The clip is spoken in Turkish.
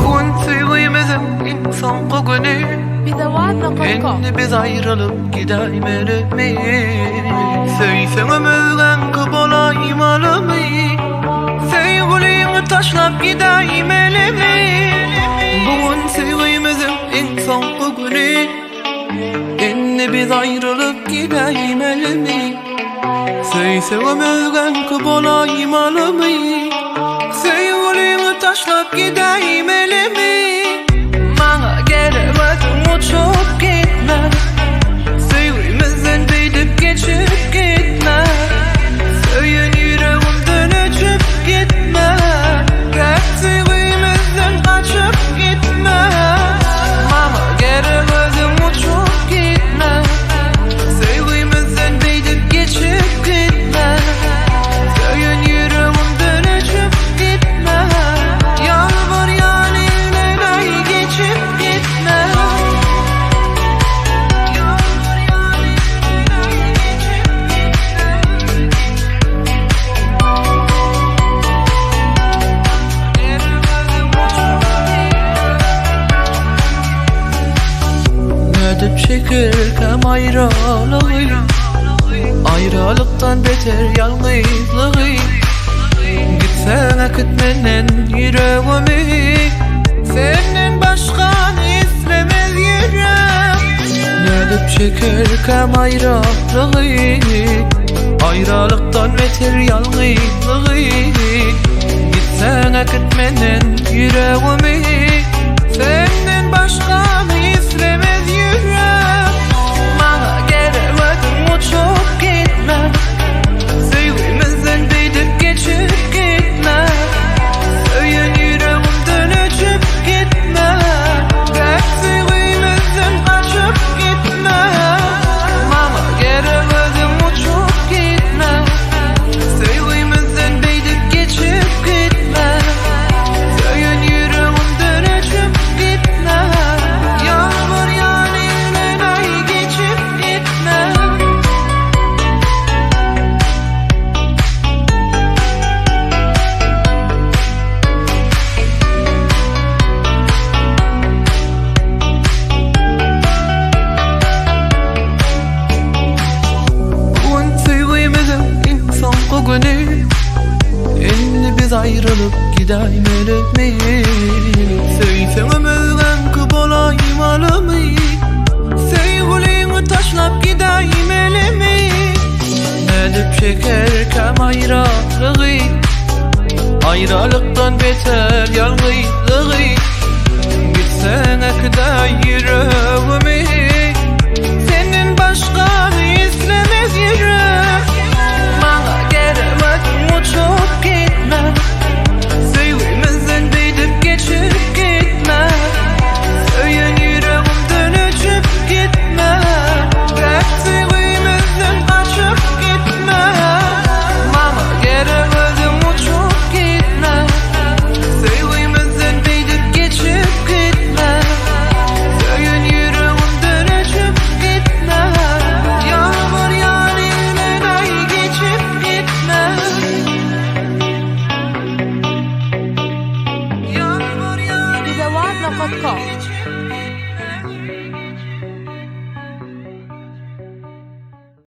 وانتي ويمزم insan kokunu Şimdi biz ayrılıp gidelim mi? Söysene ömürden kıbolayım alımı Sevgilimi taşlap gideyim elimi Bugün sevgimizin insan kokunu Şimdi biz ayrılıp gidelim elimi Söysene ömürden kıbolayım alımı Sevgilimi taşlap gideyim elimi Bana gelemedin uçup gitme Sevgimizden değdip geçip gitme Söyün yüreğimden öçüp gitme Gel sevgimizden kaçıp gitme Bana gelemedin uçup gitme Sevgimizden değdip geçip gitme Söyün yüreğimden öçüp gitme Yalvar yaline day geçip gitme Yalvar yaline day geçip gitme Nedip çekirken ayrılığı Ayrılıktan beter yalnızlığı Gitsene gitmenen yüreğimi Senden başka istemez yüreğim Nedip çekirken ayrılığı Ayrılıktan beter yalnızlığı Gitsene gitmenen yüreğimi Senden başka istemez yüreğim Bana gelemedin uçup gitme Sevgimizden değdip geçip gitme Söyün yüreğimden öçüp gitme Gel sevgimizden kaçıp gitme Bana gelemedin uçup gitme Sevgimizden değdip geçip gitme Söyün yüreğimden öçüp gitme Yağmur yaline day geçip gitme Bugün sevgimizin insan kokunu Şimdi biz ayrılıp gidelim mi? Söysene ömürden kıbolayım alımı Sevgilimi taşlap gideyim elimi Nedip çekerken ayrılığı Ayrılıktan beter yalnızlığı Gitsene gideyim